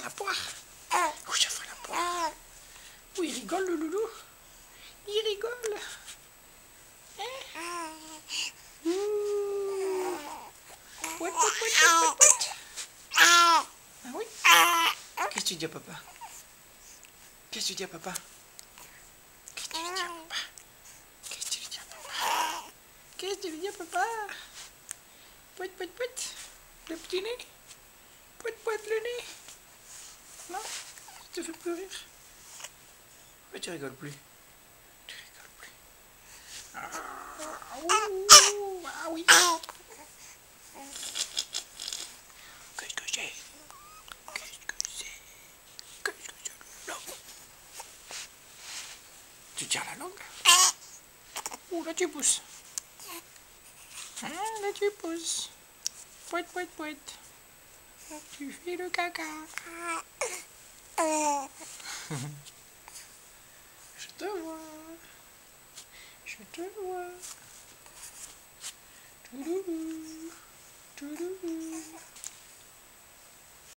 la poire. Oui, ça fera la poire. Oui, il rigole, le loulou. Il rigole. Hein? Ouat, ouat, ouat, ouat, ouat. Ah oui? Qu'est-ce que tu dis à papa? Qu'est-ce que tu dis à papa? Qu'est-ce que tu lui dis à papa? Qu'est-ce que tu lui dis à papa? Qu'est-ce que tu lui dis à papa? Pouet, pouet, pouet. Le petit nez. Pouet, pouet, le nez. Non? Ça te fait plus rire? Mais tu rigoles plus. Tu rigoles plus. Ah, ouh, ah oui. Qu'est-ce que c'est? Qu'est-ce que c'est? Qu'est-ce que c'est? Tu tiens la langue? Ouh, là tu pousses. Hein, là tu pousses. Pouet, pouet, pouet. Tu fais le caca. Je te vois. Je te vois. Touloulou. Touloulou.